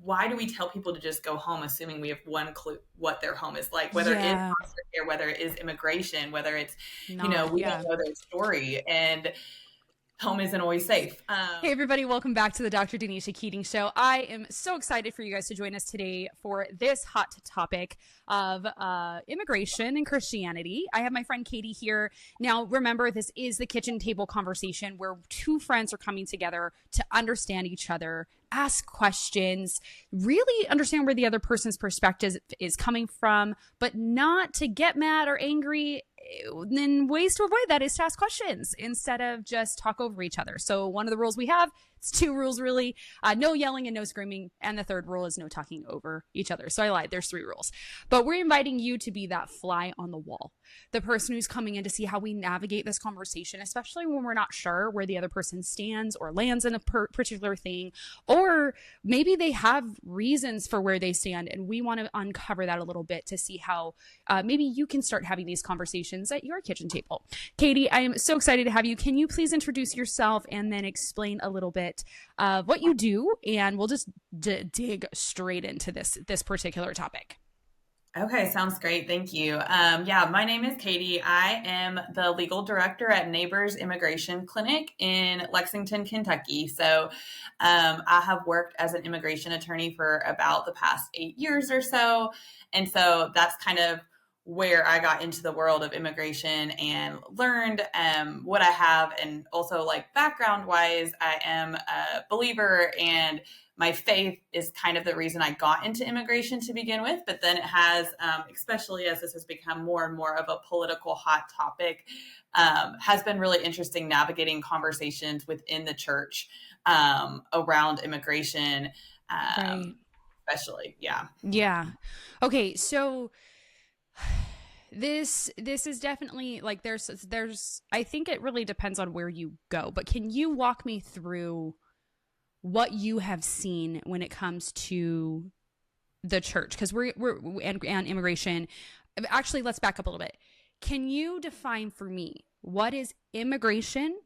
why do we tell people to just go home assuming we have one clue what their home is like, whether it's Yeah. foster care, whether it is immigration, whether it's, Not. we don't Yeah. know their story, and home isn't always safe. Hey, everybody, welcome back to the Dr. Denisha Keating Show. I am so excited for you guys to join us today for this hot topic of immigration and Christianity. I have my friend Katie here. Now, remember, this is the kitchen table conversation where two friends are coming together to understand each other, ask questions, really understand where the other person's perspective is coming from, but not to get mad or angry. Then ways to avoid that is to ask questions instead of just talk over each other. So one of the rules we have, it's two rules really, no yelling and no screaming. And the third rule is no talking over each other. So I lied, there's 3 rules. But we're inviting you to be that fly on the wall, the person who's coming in to see how we navigate this conversation, especially when we're not sure where the other person stands or lands in a particular thing, or maybe they have reasons for where they stand. And we want to uncover that a little bit to see how maybe you can start having these conversations at your kitchen table. Katie, I am so excited to have you. Can you please introduce yourself and then explain a little bit of what you do? And we'll just dig straight into this particular topic. Okay, sounds great. Thank you. Yeah, my name is Katie. I am the legal director at Neighbors Immigration Clinic in Lexington, Kentucky. So I have worked as an immigration attorney for about the past 8 years or so. And so that's kind of where I got into the world of immigration and learned what I have. And also, like, background wise, I am a believer, and my faith is kind of the reason I got into immigration to begin with. But then it has, especially as this has become more and more of a political hot topic, has been really interesting navigating conversations within the church around immigration, Right. especially. Yeah. Yeah. Okay. So this is definitely like there's I think it really depends on where you go, but can you walk me through what you have seen when it comes to the church? Because we're and immigration. Actually, let's back up a little bit. Can you define for me what is immigration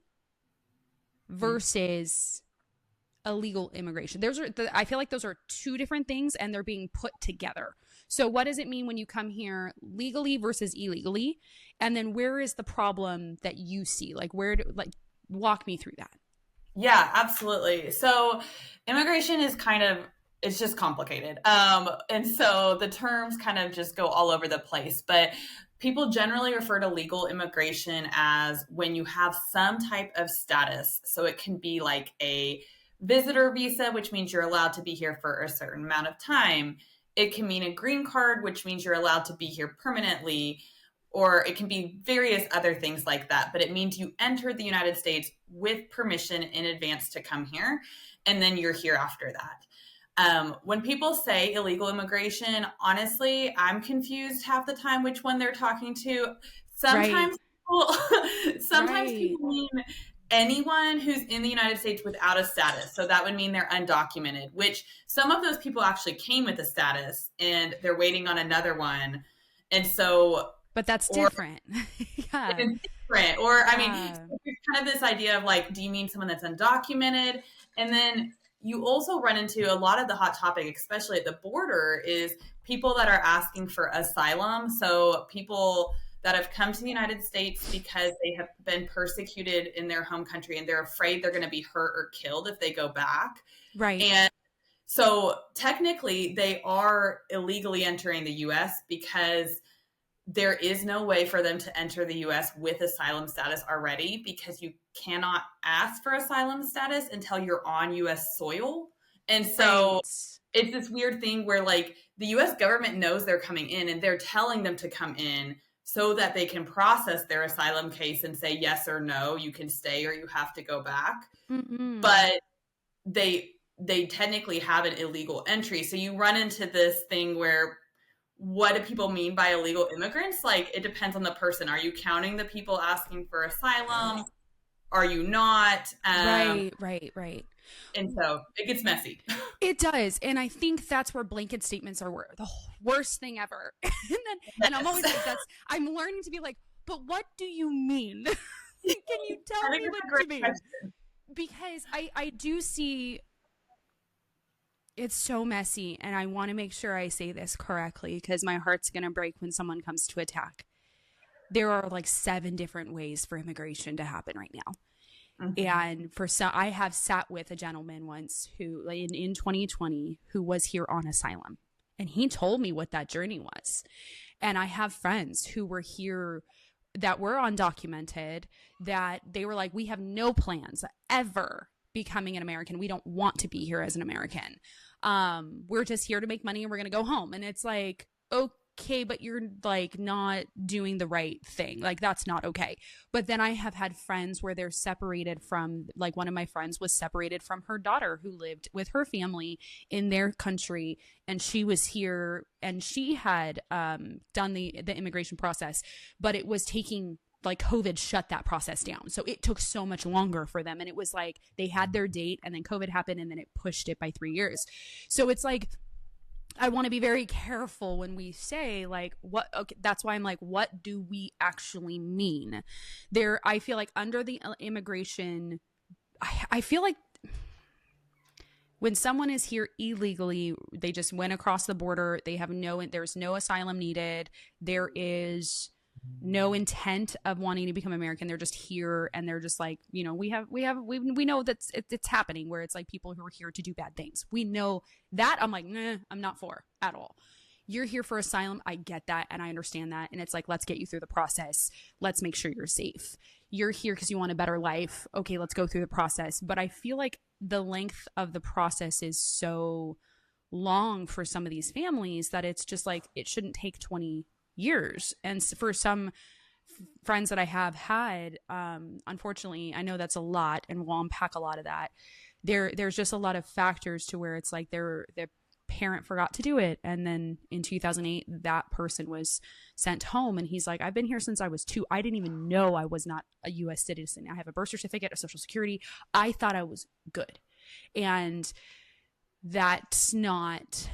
versus illegal immigration? I feel like those are 2 different things, and they're being put together. So what does it mean when you come here legally versus illegally? And then where is the problem that you see? Like, walk me through that. Yeah, absolutely. So immigration is it's just complicated. And so the terms kind of just go all over the place, but people generally refer to legal immigration as when you have some type of status. So it can be like a visitor visa, which means you're allowed to be here for a certain amount of time. It can mean a green card, which means you're allowed to be here permanently, or it can be various other things like that. But it means you entered the United States with permission in advance to come here, and then you're here after that. When people say illegal immigration, honestly, I'm confused half the time which one they're talking to. Right. Sometimes sometimes Right. people mean anyone who's in the United States without a status. So that would mean they're undocumented, which some of those people actually came with a status and they're waiting on another one. And so, But that's or different. Yeah. it's different. Or, I mean, Yeah. so there's kind of this idea of like, do you mean someone that's undocumented? And then you also run into a lot of the hot topic, especially at the border, is people that are asking for asylum. So people that have come to the United States because they have been persecuted in their home country and they're afraid they're going to be hurt or killed if they go back. Right. And so technically they are illegally entering the US because there is no way for them to enter the US with asylum status already, because you cannot ask for asylum status until you're on US soil. And so Right. it's this weird thing where, like, the US government knows they're coming in and they're telling them to come in so that they can process their asylum case and say yes or no, you can stay or you have to go back. Mm-hmm. But they technically have an illegal entry. So you run into this thing where, what do people mean by illegal immigrants? Like, it depends on the person. Are you counting the people asking for asylum? Are you not? Right. And so it gets messy. It does. And I think that's where blanket statements are the worst thing ever. And I'm always like, I'm learning to be like, but what do you mean? Can you tell me what you mean? Because I do see it's so messy. And I want to make sure I say this correctly because my heart's going to break when someone comes to attack. There are like 7 different ways for immigration to happen right now. Mhm. And for some, I have sat with a gentleman once who, like, in 2020, who was here on asylum. And he told me what that journey was. And I have friends who were here that were undocumented that they were like, we have no plans ever becoming an American. We don't want to be here as an American. We're just here to make money and we're going to go home. And it's like, okay, but you're like not doing the right thing. Like that's not okay. But then I have had friends where they're separated from, like one of my friends was separated from her daughter who lived with her family in their country, and she was here and she had done the immigration process, but it was taking, like COVID shut that process down. So it took so much longer for them. And it was like they had their date and then COVID happened and then it pushed it by 3 years. So it's like, I want to be very careful when we say like what, okay, that's why I'm like, what do we actually mean there? I feel like under the immigration, I feel like when someone is here illegally, they just went across the border. They have there's no asylum needed. There is no intent of wanting to become American. They're just here and they're just like, you know, we know that it's happening where it's like people who are here to do bad things. We know that. I'm like, nah, I'm not for at all. You're here for asylum. I get that. And I understand that. And it's like, let's get you through the process. Let's make sure you're safe. You're here because you want a better life. Okay, let's go through the process. But I feel like the length of the process is so long for some of these families that it's just like, it shouldn't take 20 years. And for some friends that I have had, unfortunately, I know that's a lot and we'll unpack a lot of that. There's just a lot of factors to where it's like their parent forgot to do it. And then in 2008, that person was sent home and he's like, I've been here since I was 2. I didn't even know I was not a US citizen. I have a birth certificate, a social security. I thought I was good. And that's not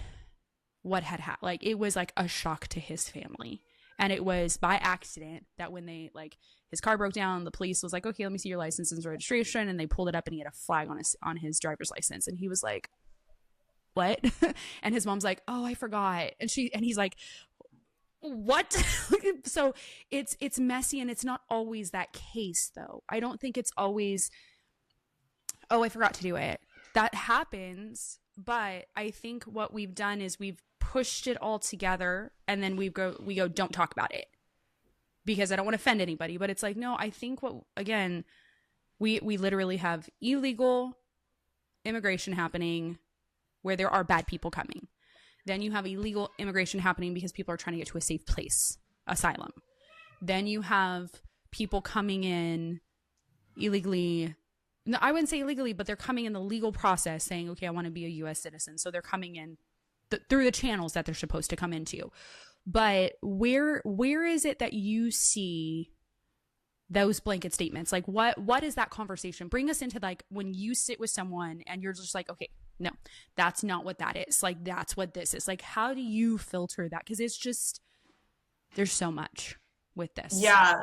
what had happened. Like it was like a shock to his family. And it was by accident that when they like his car broke down, the police was like, okay, let me see your license and registration. And they pulled it up and he had a flag on his driver's license. And he was like, what? And his mom's like, oh, I forgot. And he's like, what? So it's messy, and it's not always that case though. I don't think it's always, oh, I forgot to do it. That happens, but I think what we've done is we've pushed it all together and then we go don't talk about it because I don't want to offend anybody, but it's like, no, I think we literally have illegal immigration happening where there are bad people coming. Then you have illegal immigration happening because people are trying to get to a safe place, asylum. Then you have people coming in illegally. No, I wouldn't say illegally, but they're coming in the legal process saying, okay, I want to be a US citizen. So they're coming in through the channels that they're supposed to come into. But where is it that you see those blanket statements? Like what is that conversation? Bring us into like when you sit with someone and you're just like, okay, no, that's not what that is. Like that's what this is. Like how do you filter that? Because it's just, there's so much with this. Yeah,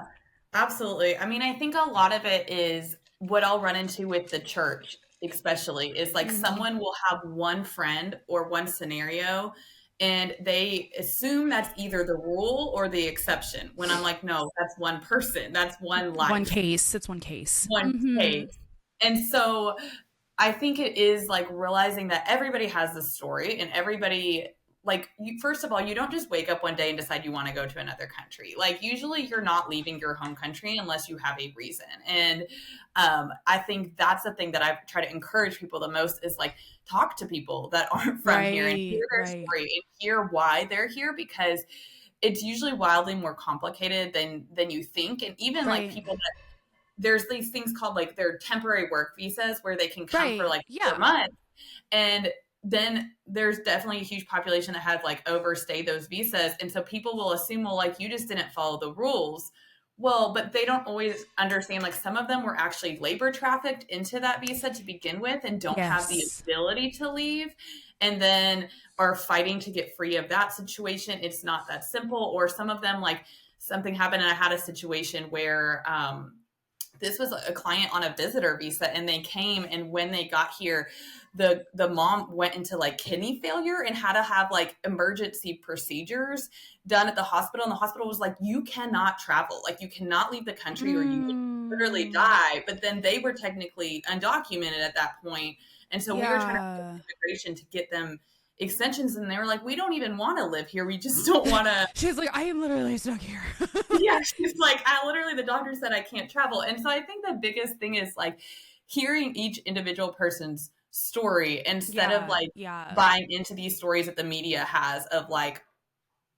absolutely. I mean, I think a lot of it is what I'll run into with the church, especially, is like Mm-hmm. someone will have one friend or one scenario and they assume that's either the rule or the exception. When I'm like, no, that's one person, that's one One life, case. It's one case. one Mm-hmm. case. And so I think it is like realizing that everybody has a story and everybody, like, first of all, you don't just wake up one day and decide you want to go to another country. Like usually you're not leaving your home country unless you have a reason. And I think that's the thing that I try to encourage people the most is like talk to people that aren't from here and hear Right. their Right. story and hear why they're here, because it's usually wildly more complicated than you think. And even like Right. people that there's these things called like their temporary work visas where they can come for Right. like four Yeah. months and then there's definitely a huge population that has like overstayed those visas. And so people will assume, well, like you just didn't follow the rules. Well, but they don't always understand, like some of them were actually labor trafficked into that visa to begin with and don't have the Yes. ability to leave. And then are fighting to get free of that situation. It's not that simple. Or some of them, like something happened and I had a situation where, this was a client on a visitor visa and they came, and when they got here the mom went into like kidney failure and had to have like emergency procedures done at the hospital. And the hospital was like, you cannot travel, like you cannot leave the country or you would literally Mm, die. But then they were technically undocumented at that point. And so we were trying to push yeah. immigration to get them extensions, and they were like, we don't even want to live here, we just don't want to. She's like, I am literally stuck here. Yeah, she's like, I literally, the doctor said I can't travel. And so I think the biggest thing is like hearing each individual person's story instead of Yeah, like yeah. buying into these stories that the media has of like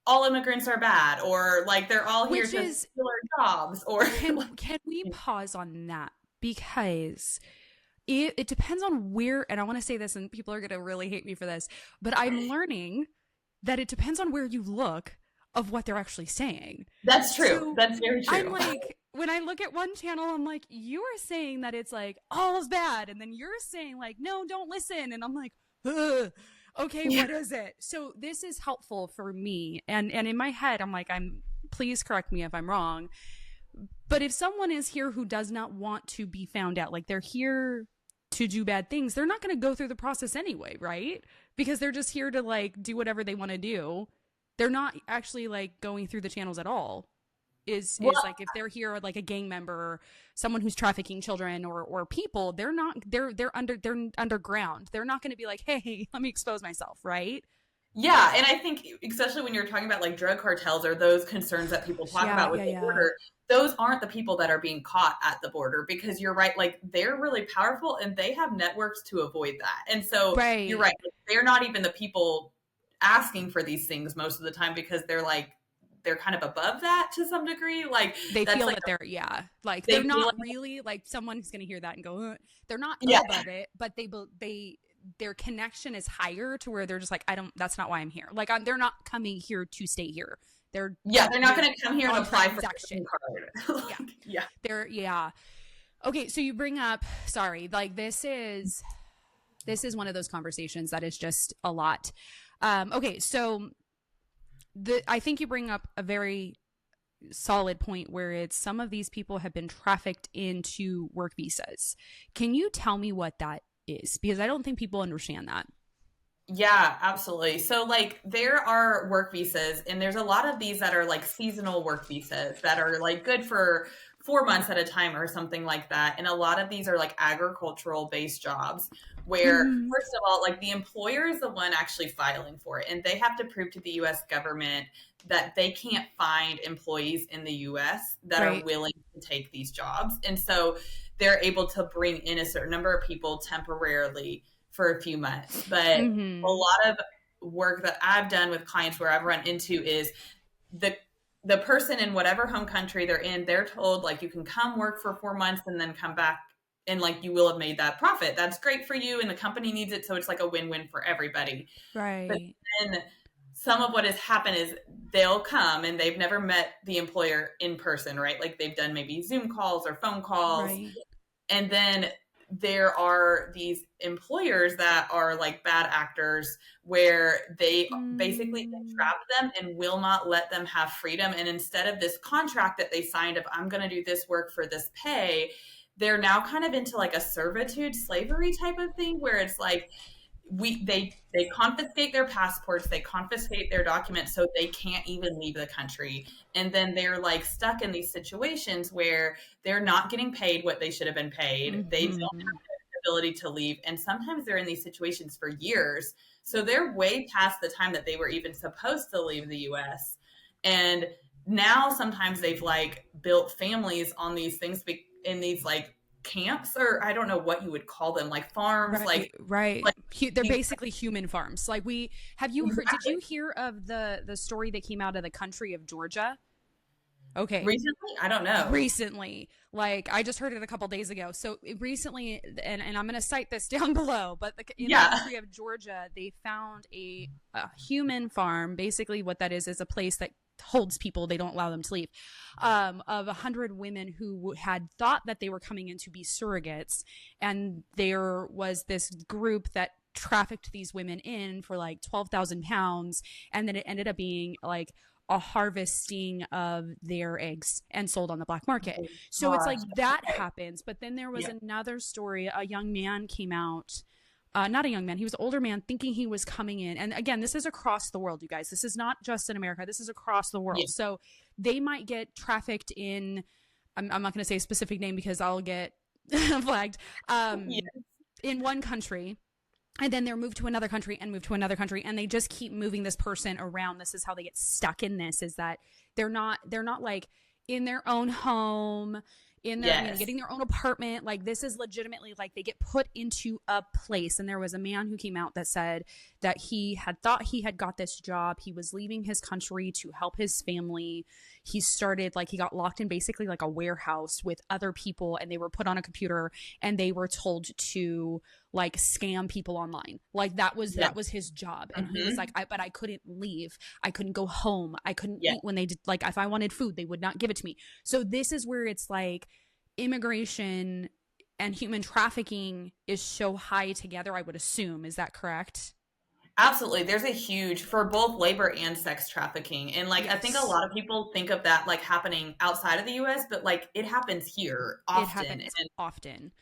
all immigrants are bad, or like they're all here Which to is, steal our jobs, or like, can we pause on that? Because it depends on where, and I want to say this, and people are going to really hate me for this, but I'm learning that it depends on where you look of what they're actually saying. that's true. So That's very I'm true. like, when I look at one channel, I'm like, you are saying that it's like all is bad, and then you're saying like, no, don't listen, and I'm like, ugh, okay, Yeah. what is it? So this is helpful for me, and in my head, I'm like, please correct me if I'm wrong, but if someone is here who does not want to be found out, like they're here to do bad things, they're not going to go through the process anyway, right? Because they're just here to like do whatever they want to do. They're not actually like going through the channels at all. Is Well, like if they're here like a gang member or someone who's trafficking children or people, they're underground. They're not going to be like, hey, let me expose myself, right? yeah, and I think especially when you're talking about like drug cartels or those concerns that people talk Yeah, about with yeah, the yeah. border, those aren't the people that are being caught at the border, because you're right, like they're really powerful and they have networks to avoid that. And so you're Right. right, like, they're not even the people asking for these things most of the time, because they're like they're kind of above that to some degree. Like They that's feel like that they're, yeah, like they they're feel not like, really like someone who's going to hear that and go, ugh. They're not yeah, above it, but they their connection is higher to where they're just like, I don't, that's not why I'm here. Like they're not coming here to stay here. They're yeah, they're not they're going to come here and on apply for a green transaction. card. Yeah. Like, yeah. They're, yeah. Okay, so you bring up, sorry, like this is one of those conversations that is just a lot. Okay, so I think you bring up a very solid point where it's some of these people have been trafficked into work visas. Can you tell me what that is? Because I don't think people understand that. Yeah, absolutely. So, like, there are work visas, and there's a lot of these that are like seasonal work visas that are like good for 4 months at a time or something like that. And a lot of these are like agricultural based jobs where, Mm-hmm. first of all, like the employer is the one actually filing for it, and they have to prove to the US government that they can't find employees in the US that are Right. willing to take these jobs. And so they're able to bring in a certain number of people temporarily for a few months. But a Mm-hmm. lot of work that I've done with clients where I've run into is the the person in whatever home country they're in, they're told like you can come work for 4 months and then come back, and like you will have made that profit. That's great for you and the company needs it, so it's like a win-win for everybody. But Right. then some of what has happened is they'll come and they've never met the employer in person, right? Like they've done maybe Zoom calls or phone calls, Right. and then there are these employers that are like bad actors where they basically Mm, entrap them and will not let them have freedom. And instead of this contract that they signed of I'm going to do this work for this pay, they're now kind of into like a servitude slavery type of thing where it's like they confiscate their passports, they confiscate their documents so they can't even leave the country. And then they're like stuck in these situations where they're not getting paid what they should have been paid. They don't mm-hmm. have the ability to leave, and sometimes they're in these situations for years. So they're way past the time that they were even supposed to leave the US. And now sometimes they've like built families on these things in these like camps, or I don't know what you would call them, like farms, Right, right. like They're these, basically human farms. Like we have you heard? Did exactly. you hear of the story that came out of the country of Georgia? Okay, Recently? I don't know. recently, like I just heard it a couple days ago. So recently, and I'm going to cite this down below, but in the Yeah. country of Georgia, they found a human farm. Basically, what that is a place that holds people. They don't allow them to leave. Of 100 women who had thought that they were coming in to be surrogates, and there was this group that trafficked these women in for like 12,000 pounds, and then it ended up being like a harvesting of their eggs and sold on the black market. Oh, So it's like gosh. that Okay. happens. But then there was Yeah. another story. A young man came out. not a young man, he was an older man thinking he was coming in. And again, this is across the world, you guys. This is not just in America. This is across the Yeah. world. So they might get trafficked in, I'm not going to say a specific name because I'll get flagged, Yeah. in one country, and then they're moved to another country and moved to another country, and they just keep moving this person around. This is how they get stuck in this, is that they're not like in their own home, in their, Yes. getting their own apartment. Like, this is legitimately like they get put into a place. And there was a man who came out that said that he had thought he had got this job. He was leaving his country to help his family. He started, like, he got locked in basically like a warehouse with other people, and they were put on a computer, and they were told to like scam people online. Like, Yeah. that was his job. And he was Hmm. like, but I couldn't leave. I couldn't go home. I couldn't Yeah. eat when they did, like, if I wanted food, they would not give it to me. So this is where it's like immigration and human trafficking is so high together, I would assume. Is that correct? Absolutely. There's a huge for both labor and sex trafficking. And like I think a Yes. lot of people think of that like happening outside of the US, but like it happens here It often. happens often.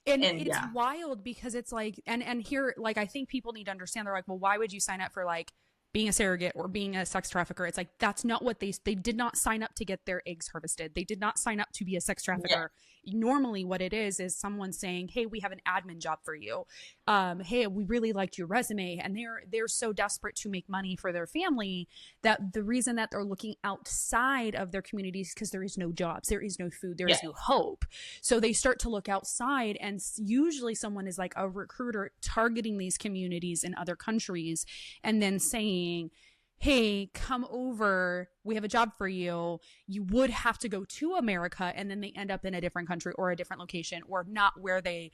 And And it's yeah. wild because it's like, and here, like, I think people need to understand. They're like, well, why would you sign up for like being a surrogate or being a sex trafficker? It's like, that's not what they did not sign up to get their eggs harvested. They did not sign up to be a sex Yeah. trafficker. Normally what it is someone saying, hey, we have an admin job for you. Hey, we really liked your resume. And they're so desperate to make money for their family that the reason that they're looking outside of their communities, because there is no jobs, there is no food, there Yeah. is no hope. So they start to look outside, and usually someone is like a recruiter targeting these communities in other countries and then saying, hey, come over, we have a job for you. You would have to go to America, and then they end up in a different country or a different location, or not where the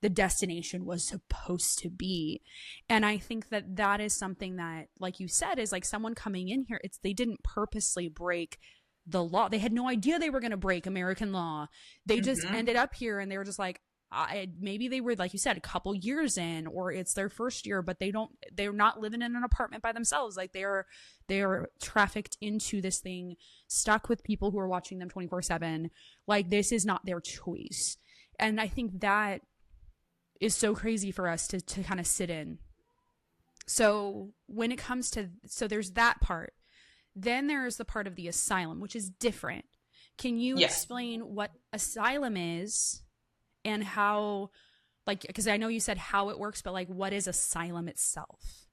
destination was supposed to be. And I think that that is something that, like you said, is like someone coming in here, they didn't purposely break the law. They had no idea they were going to break American law. They just Hmm. ended up here, and they were just like, maybe they were, like you said, a couple years in, or it's their first year, but they're not living in an apartment by themselves. Like, they are trafficked into this thing, stuck with people who are watching them 24/7. Like, this is not their choice. And I think that is so crazy for us to kind of sit in. So when it comes to, so there's that part. Then there's the part of the asylum, which is different. Can you Yes. explain what asylum is and how, like, because I know you said how it works, but like, what is asylum itself?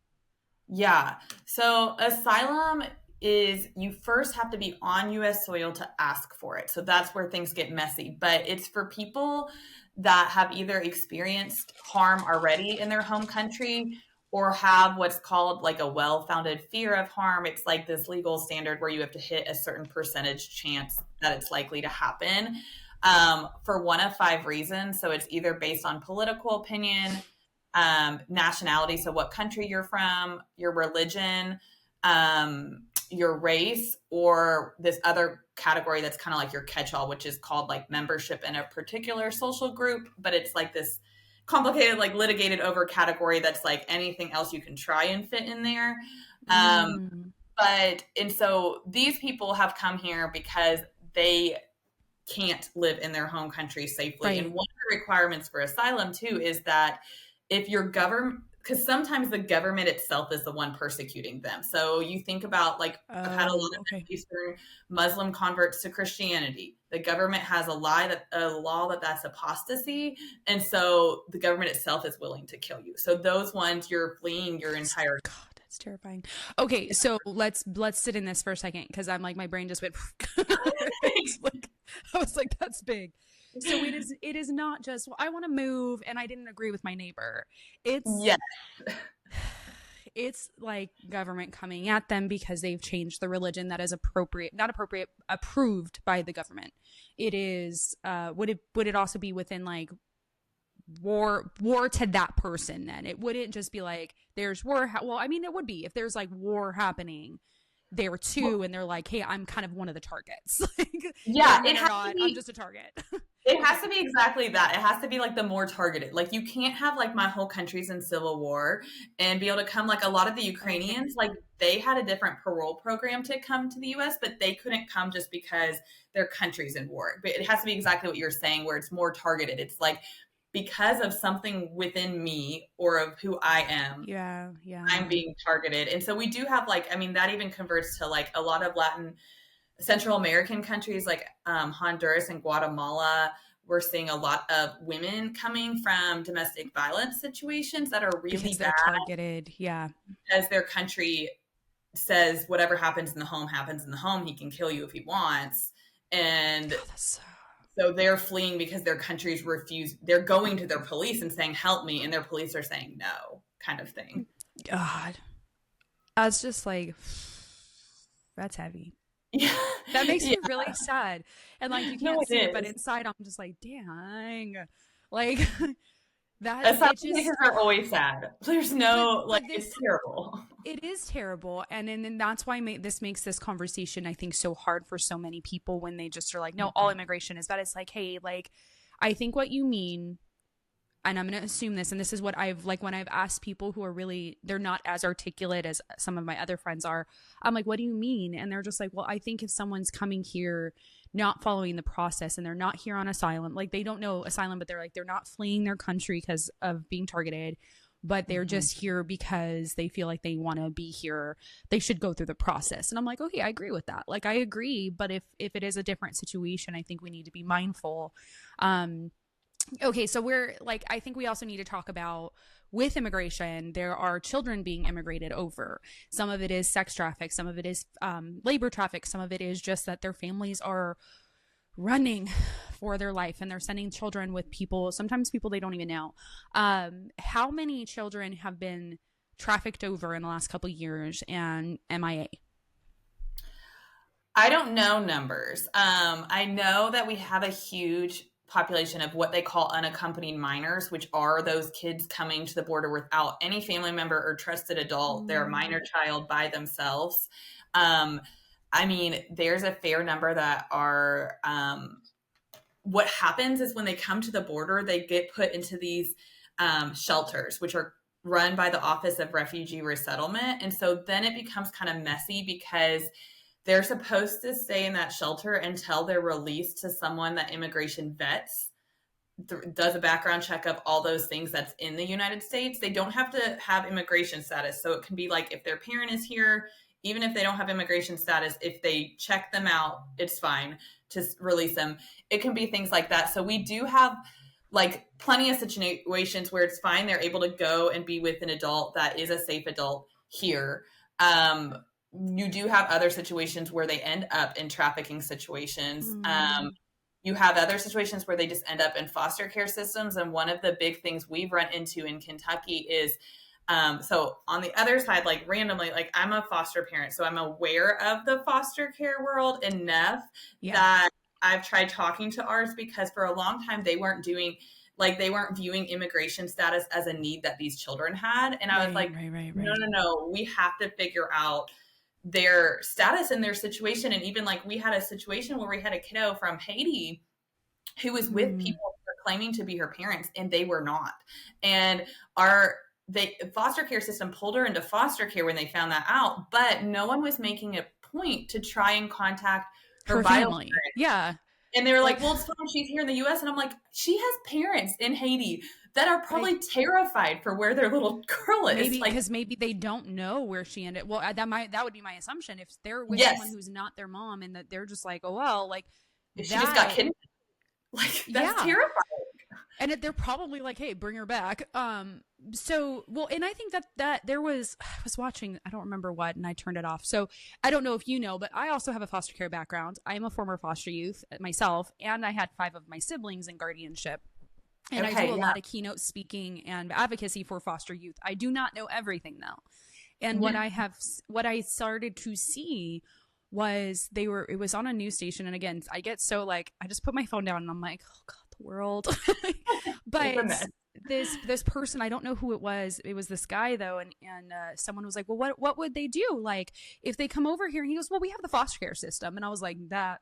Yeah. So asylum is you first have to be on US soil to ask for it. So that's where things get messy. But it's for people that have either experienced harm already in their home country or have what's called like a well-founded fear of harm. It's like this legal standard where you have to hit a certain percentage chance that it's likely to happen, for one of five reasons. So it's either based on political opinion, nationality, so what country you're from, your religion, your race, or this other category that's kind of like your catch-all, which is called like membership in a particular social group, but it's like this complicated, like litigated over category that's like anything else you can try and fit in there. Um, Mm, and so these people have come here because they can't live in their home country safely. And right. one of the requirements for asylum, too, is that if your government, because sometimes the government itself is the one persecuting them. So you think about, like, I've had a lot Oh, of okay. Eastern Muslim converts to Christianity. The government has a law that's apostasy, and so the government itself is willing to kill you. So those ones, you're fleeing your entire. God, that's terrifying. Okay, so let's sit in this for a second, because I'm like, my brain just went. It's like, I was like, that's big. So it is not just, well, I want to move and I didn't agree with my neighbor. It's Yeah. it's like government coming at them because they've changed the religion that is appropriate, not appropriate, approved by the government. It is, would it also be within like war to that person? Then it wouldn't just be like there's war, well, I mean, it would be if there's like war happening there too, and they're like, hey, I'm kind of one of the targets. Like, Yeah, government or not, I'm just a target. it has to be exactly that. It has to be like the more targeted. Like you can't have like my whole country's in civil war and be able to come, like a lot of the Okay. Ukrainians, like they had a different parole program to come to the US, but they couldn't come just because their country's in war. But it has to be exactly what you're saying, where it's more targeted. It's like because of something within me or of who I am, Yeah, I'm yeah. being targeted. And so we do have like, I mean, that even converts to like a lot of Central American countries like Honduras and Guatemala. We're seeing a lot of women coming from domestic violence situations that are really Because they're bad targeted. Yeah. because their country says whatever happens in the home happens in the home. He can kill you if he wants. And God, that's so... so they're fleeing because their countries refuse. They're going to their police and saying, help me. And their police are saying no, kind of thing. God. That's just like, that's heavy. Yeah. That makes Yeah. me really sad. And like, you No, can't it see it, but is. inside I'm just like, dang. Like, that, it Assumption just, makers are always sad. There's but, no, like, but it's this, terrible. it is terrible. And then that's why this makes this conversation, I think, so hard for so many people when they just are like, no, all immigration is bad. It's like, hey, like, I think what you mean, and I'm going to assume this, and this is what I've like when I've asked people who are really, they're not as articulate as some of my other friends are. I'm like, what do you mean? And they're just like, well, I think if someone's coming here not following the process and they're not here on asylum, like they don't know asylum, but they're like, they're not fleeing their country because of being targeted, but they're just here because they feel like they want to be here, they should go through the process. And I'm like, okay, I agree with that. Like, I agree. But if it is a different situation, I think we need to be mindful. Okay, so we're like, I think we also need to talk about with immigration, there are children being immigrated over. Some of it is sex traffic, some of it is labor traffic, some of it is just that their families are running for their life and they're sending children with people, sometimes people they don't even know. How many children have been trafficked over in the last couple of years and MIA? I don't know numbers. I know that we have a huge population of what they call unaccompanied minors, which are those kids coming to the border without any family member or trusted adult. They're a minor child by themselves. I mean, there's a fair number that are. What happens is when they come to the border, they get put into these shelters, which are run by the Office of Refugee Resettlement. And so then it becomes kind of messy because they're supposed to stay in that shelter until they're released to someone that immigration vets, does a background check of all those things that's in the United States. They don't have to have immigration status. So it can be like if their parent is here, even if they don't have immigration status, if they check them out, it's fine to release them. It can be things like that. So we do have like plenty of situations where it's fine. They're able to go and be with an adult that is a safe adult here. You do have other situations where they end up in trafficking situations. You have other situations where they just end up in foster care systems. And one of the big things we've run into in Kentucky is so on the other side, like randomly, like I'm a foster parent, so I'm aware of the foster care world enough that I've tried talking to ours because for a long time they weren't viewing immigration status as a need that these children had. And I was like, no, we have to figure out their status and their situation. And even like we had a situation where we had a kiddo from Haiti who was with people who were claiming to be her parents and they were not. And the foster care system pulled her into foster care when they found that out, but no one was making a point to try and contact her family. parents. Yeah. And they were like, well, it's fine. She's here in the US. And I'm like, she has parents in Haiti that are probably terrified for where their little girl is. Maybe because maybe they don't know where she ended. Well, that would be my assumption. If they're with someone who's not their mom and that they're just like, oh, well, like if she just got kidnapped, like that's terrifying. And they're probably like, hey, bring her back. So, well, and I think that I was watching, I don't remember what, and I turned it off. So I don't know if you know, but I also have a foster care background. I am a former foster youth myself, and I had 5 of my siblings in guardianship. And I do a lot of keynote speaking and advocacy for foster youth. I do not know everything though. And what I started to see was it was on a news station. And again, I get so like, I just put my phone down and I'm like, oh God, the world. But this person, I don't know who it was this guy though. And someone was like, well, what would they do? Like if they come over here, and he goes, well, we have the foster care system. And I was like, that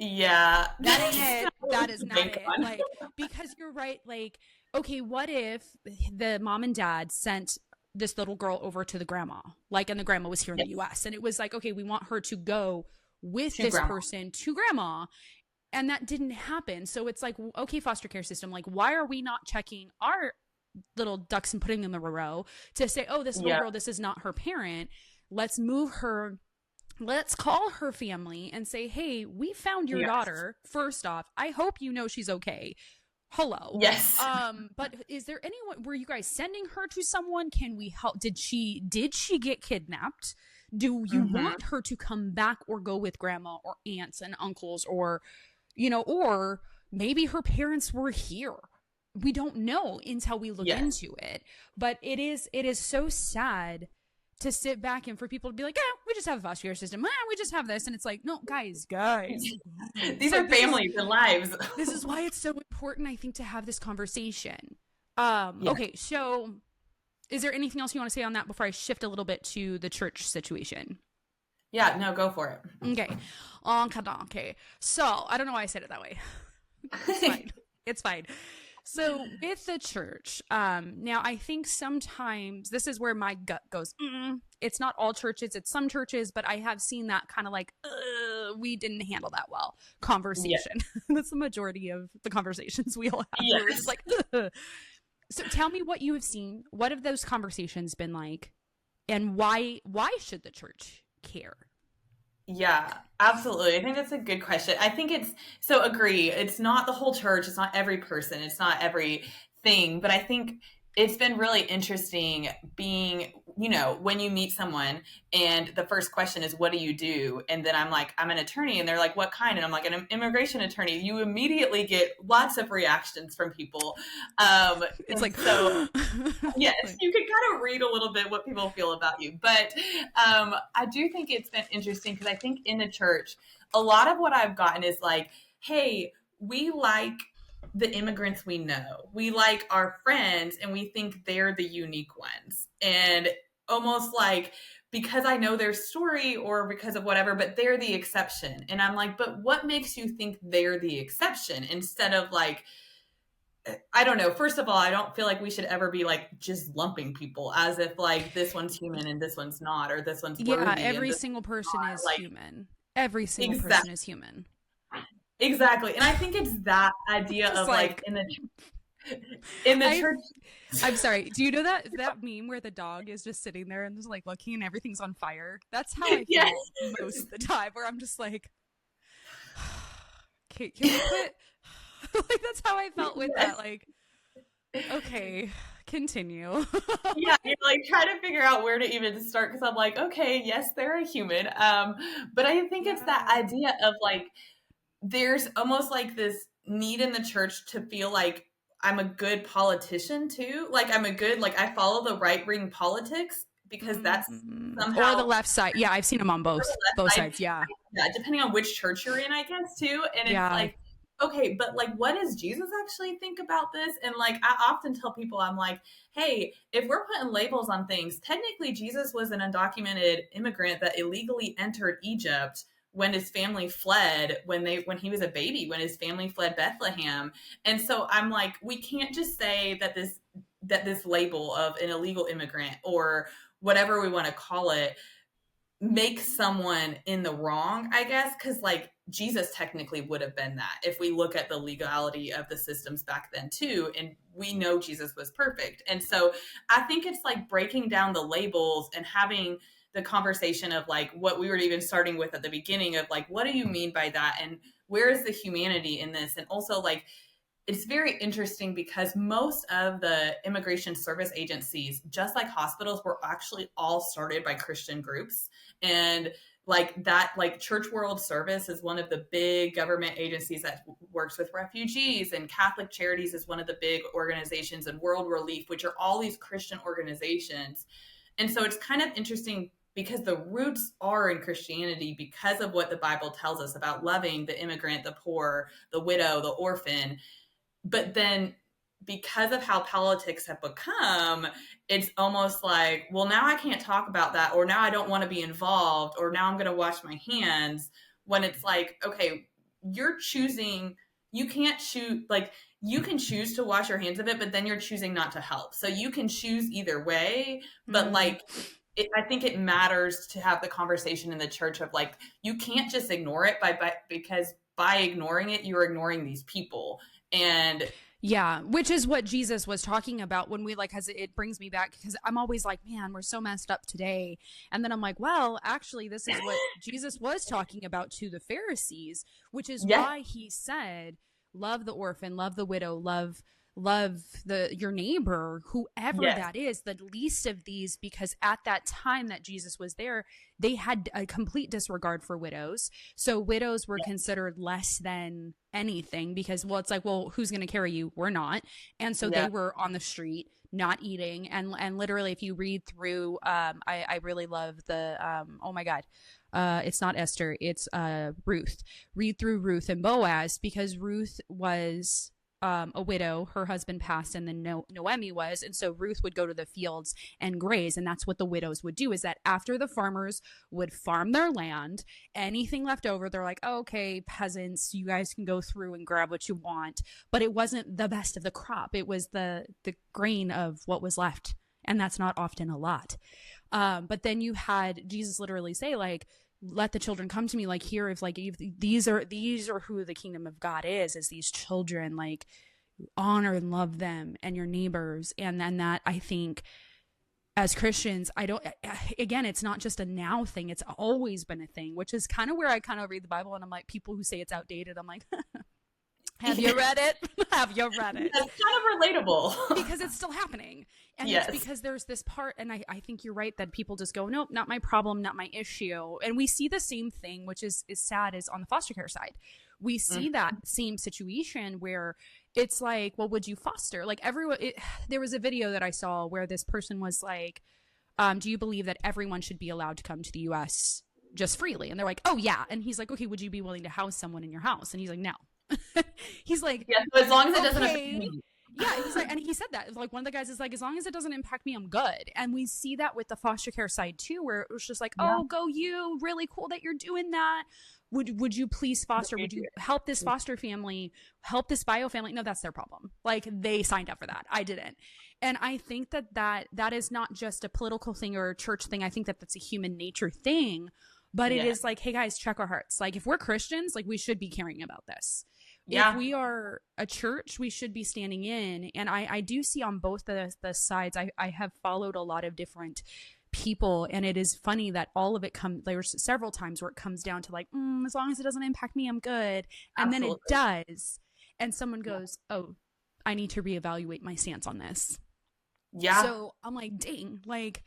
ain't it. That is not it. Like, because you're right. Like, okay, what if the mom and dad sent this little girl over to the grandma, like, and the grandma was here in the US, and it was like, okay, we want her to go with this person to grandma. And that didn't happen. So it's like, okay, foster care system, like, why are we not checking our little ducks and putting them in a row to say, oh, this little Yeah. girl, this is not her parent. Let's move her. Let's call her family and say, hey, we found your Yes. daughter. First off, I hope you know she's okay. Hello. Yes. But is there anyone, were you guys sending her to someone? Can we help? Did she get kidnapped? Do you Hmm. want her to come back or go with grandma or aunts and uncles, or maybe her parents were here? We don't know until we look Yes. into it. But it is so sad to sit back and for people to be like, yeah, we just have a foster care system. We just have this. And it's like, no, guys. These Like, are families and lives. this is why it's so important, I think, to have this conversation. Yeah. Okay, so is there anything else you want to say on that before I shift a little bit to the church situation? Yeah, no, go for Okay. Okay. So I don't know why I said it that way. It's it. fine. It's fine. So with the church, now I think sometimes this is where my gut goes. It's not all churches; it's some churches, but I have seen that kind of like we didn't handle that well Yeah. conversation. That's the majority of the conversations we all have. Where we're just Yes. like, ugh. So tell me what you have seen. What have those conversations been like, and why should the church care? Yeah, absolutely. I think that's a good question. I think it's so agree. It's not the whole church, it's not every person, it's not everything, but I think it's been really interesting being, when you meet someone and the first question is, what do you do? And then I'm like, I'm an attorney. And they're like, what kind? And I'm like, an immigration attorney. You immediately get lots of reactions from people. It's And like, so yes, like, you can kind of read a little bit what people feel about you. But I do think it's been interesting because I think in the church, a lot of what I've gotten is like, hey, we like the immigrants we know. We like our friends and we think they're the unique ones. And almost like, because I know their story or because of whatever, but they're the exception. And I'm like, but what makes you think they're the exception instead of like, I don't know. First of all, I don't feel like we should ever be like just lumping people as if like this one's human and this one's not, or this one's yeah, worthy and every this single is person not. is Like, human. Every single person exactly, is human. exactly. And I think it's that idea Just of like like in the I church. I'm sorry. Do you know that meme where the dog is just sitting there and just like looking and everything's on fire? That's how I Yes, feel most of the time. Where I'm just like, can we put like that's how I felt with yes. that. Like, okay, continue. Yeah, you're like trying to figure out where to even start because I'm like, okay, yes, they're a human. But I think it's that Yeah. idea of like there's almost like this need in the church to feel like I'm a good politician too. Like I'm a good, like I follow the right wing politics because that's Or the somehow left side. Yeah, I've seen them on or the both left side. sides. Yeah. Yeah, depending on which church you're in, I guess too. And it's Yeah. like, okay, but like, what does Jesus actually think about this? And like, I often tell people, I'm like, hey, if we're putting labels on things, technically Jesus was an undocumented immigrant that illegally entered Egypt when his family fled when he was a baby, when his family fled Bethlehem. And so I'm like, we can't just say that this label of an illegal immigrant or whatever we want to call it make someone in the wrong, I guess, because like Jesus technically would have been that if we look at the legality of the systems back then too. And we know Jesus was perfect. And so I think it's like breaking down the labels and having the conversation of like what we were even starting with at the beginning of like, what do you mean by that? And where is the humanity in this? And also like, it's very interesting because most of the immigration service agencies, just like hospitals, were actually all started by Christian groups. And like that, like Church World Service is one of the big government agencies that works with refugees, and Catholic Charities is one of the big organizations, and World Relief, which are all these Christian organizations. And so it's kind of interesting because the roots are in Christianity because of what the Bible tells us about loving the immigrant, the poor, the widow, the orphan. But then because of how politics have become, it's almost like, well, now I can't talk about that, or now I don't want to be involved, or now I'm going to wash my hands. When it's like, okay, you're choosing, you can't choose, like, you can choose to wash your hands of it, but then you're choosing not to help. So you can choose either way, but Mm, like, I think it matters to have the conversation in the church of like, you can't just ignore it because by ignoring it, you're ignoring these people. And Yeah, which is what Jesus was talking about when we like, has it brings me back because I'm always like, man, we're so messed up today. And then I'm like, well, actually, this is what Jesus was talking about to the Pharisees, which is yes, why he said, love the orphan, love the widow, love the your neighbor, whoever yes, that is, the least of these, because at that time that Jesus was there, they had a complete disregard for widows. So widows were yes, considered less than anything because, well, it's like, well, who's going to carry you? We're not. And so they yes, were on the street not eating. And literally, if you read through, I really love the oh my god, it's not Esther, it's Ruth. Read through Ruth and Boaz, because Ruth was a widow. Her husband passed, and then Noemi was, and so Ruth would go to the fields and graze, and that's what the widows would do. Is that after the farmers would farm their land, anything left over, they're like, oh, okay, peasants, you guys can go through and grab what you want. But it wasn't the best of the crop; it was the grain of what was left, and that's not often a lot. But then you had Jesus literally say, like, let the children come to me, like, here, if like if these are who the kingdom of God is these children, like, honor and love them and your neighbors. And then that, I think, as Christians, I don't, again, it's not just a now thing, it's always been a thing, which is kind of where I kind of read the Bible and I'm like, people who say it's outdated, I'm like, have you read it? Have you read it? it's kind of relatable. Because it's still happening. And Yes, it's because there's this part, and I think you're right, that people just go, nope, not my problem, not my issue. And we see the same thing, which is sad, is on the foster care side. We see that same situation where it's like, well, would you foster? Like, everyone, there was a video that I saw where this person was like, do you believe that everyone should be allowed to come to the US just freely? And they're like, oh yeah. And he's like, okay, would you be willing to house someone in your house? And he's like, no. He's like, yes, so as long as it doesn't affect okay. me. Yeah, he's like, and he said that, like, one of the guys is like, as long as it doesn't impact me, I'm good. And we see that with the foster care side too, where it was just like, Yeah. oh, go you, really cool that you're doing that. Would you please foster? Would you help this foster family, help this bio family? No, that's their problem. Like, they signed up for that. I didn't. And I think that is not just a political thing or a church thing. I think that that's a human nature thing. But it is like, hey guys, check our hearts. Like, if we're Christians, like, we should be caring about this. Yeah. If we are a church, we should be standing in. And I do see on both the sides, I have followed a lot of different people, and it is funny that all of it there's several times where it comes down to like, as long as it doesn't impact me, I'm good. And Absolutely. then it does. And someone goes, oh, I need to reevaluate my stance on this. Yeah. So I'm like, dang, like,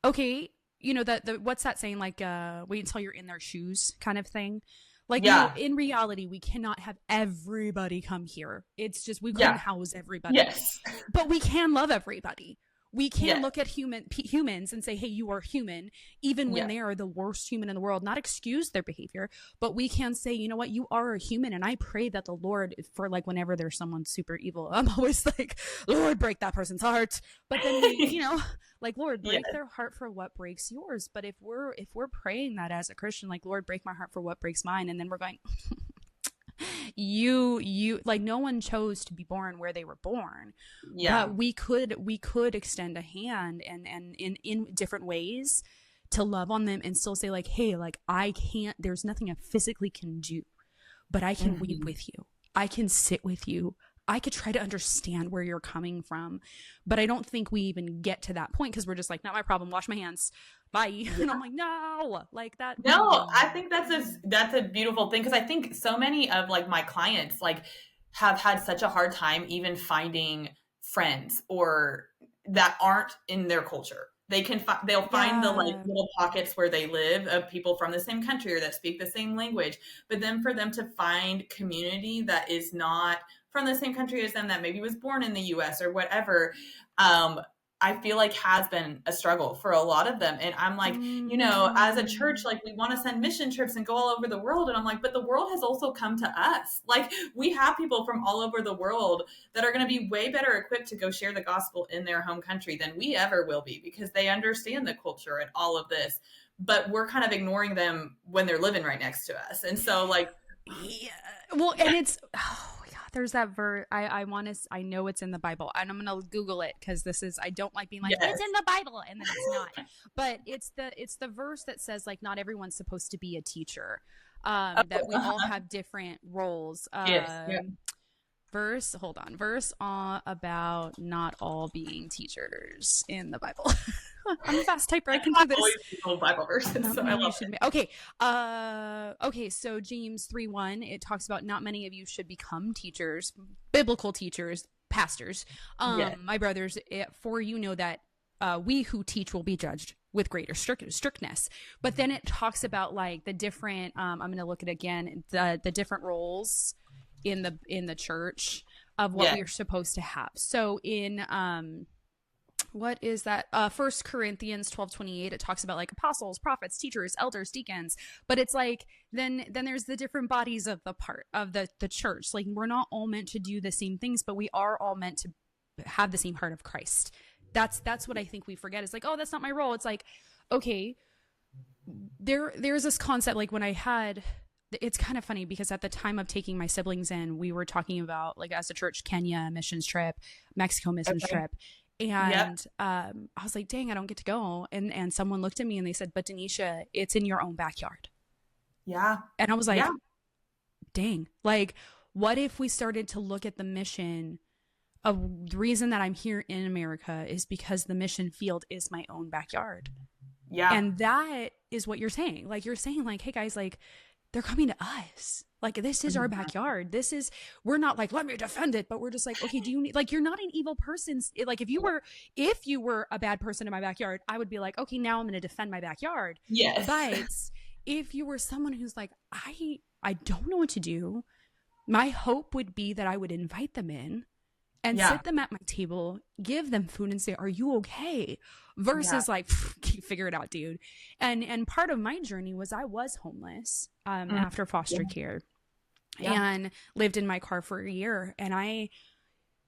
okay, you know, the what's that saying? Like, wait until you're in their shoes kind of thing. Like, Yeah. in reality, we cannot have everybody come here. It's just, we couldn't house everybody. Yes. But we can love everybody. We can Yes. look at humans and say, hey, you are human, even when they are the worst human in the world, not excuse their behavior, but we can say, you know what, you are a human. And I pray that the Lord, for like, whenever there's someone super evil, I'm always like, Lord, break that person's heart. But then we, you know, like, Lord, break their heart for what breaks yours. But if we're praying that as a Christian, like, Lord, break my heart for what breaks mine, and then we're going, you like, no one chose to be born where they were born. But we could extend a hand and in different ways to love on them and still say, like, hey, like, I can't, there's nothing I physically can do, but I can weep with you, I can sit with you, I could try to understand where you're coming from. But I don't think we even get to that point, because we're just like, not my problem, wash my hands, bye. And I'm like, no, like that. No, I think that's a beautiful thing, because I think so many of like my clients like have had such a hard time even finding friends or that aren't in their culture. They'll find the like little pockets where they live of people from the same country or that speak the same language, but then for them to find community that is not from the same country as them, that maybe was born in the US or whatever, I feel like has been a struggle for a lot of them. And I'm like, you know, as a church, like, we want to send mission trips and go all over the world. And I'm like, but the world has also come to us. Like, we have people from all over the world that are going to be way better equipped to go share the gospel in their home country than we ever will be, because they understand the culture and all of this. But we're kind of ignoring them when they're living right next to us. And so, like, well, and it's, there's that verse. I know it's in the Bible, and I'm gonna Google it, because I don't like being like, it's in the Bible, and then it's not. But it's the verse that says, like, not everyone's supposed to be a teacher. that we all have different roles. Yes. Yeah. Verse about not all being teachers in the Bible. I'm a fast typer. I can do Always this. little Bible verses, Not so I many of you love should it. be. Okay. So James 3:1, it talks about not many of you should become teachers, biblical teachers, pastors. Yes. My brothers, for you know that we who teach will be judged with greater strictness. But then it talks about like the different, I'm going to look at again, the different roles in the church of what Yes. we are supposed to have. So in what is that? 1 Corinthians 12:28, it talks about like apostles, prophets, teachers, elders, deacons. But it's like then there's the different bodies of the part of the church. Like we're not all meant to do the same things, but we are all meant to have the same heart of Christ. That's what I think we forget. Is like, oh, that's not my role. It's like, okay, there's this concept like when I had, it's kind of funny because at the time of taking my siblings in, we were talking about like as a church, Kenya missions trip, Mexico missions Okay. trip. Yep. And I was like, dang, I don't get to go. And someone looked at me and they said, but Denisha, it's in your own backyard. Yeah. And I was like, Yeah. dang, like, what if we started to look at the mission of the reason that I'm here in America is because the mission field is my own backyard. Yeah. And that is what you're saying. Like, you're saying, like, hey, guys, like, they're coming to us. Like, this is our backyard. This is, we're not like, let me defend it, but we're just like, okay, do you need, like, you're not an evil person. Like, if you were a bad person in my backyard, I would be like, okay, now I'm going to defend my backyard. Yes. But if you were someone who's like, I don't know what to do, my hope would be that I would invite them in and Yeah. sit them at my table, give them food and say, are you okay? Versus like, figure it out, dude. And part of my journey was I was homeless after foster care and lived in my car for a year. And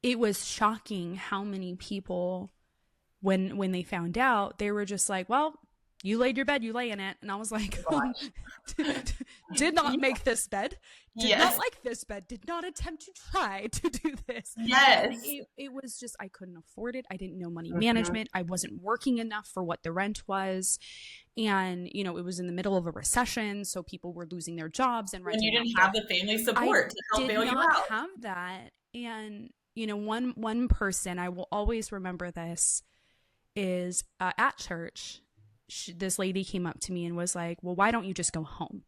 it was shocking how many people, when they found out, they were just like, well, you laid your bed, you lay in it. And I was like, did not make this bed, did not like this bed, did not attempt to try to do this. Yes. It was just, I couldn't afford it. I didn't know money management. I wasn't working enough for what the rent was. And, you know, it was in the middle of a recession. So people were losing their jobs and renting. And you didn't have the family support to help bail you out. I did not have that. And, you know, one person, I will always remember this, is at church. This lady came up to me and was like, well, why don't you just go home?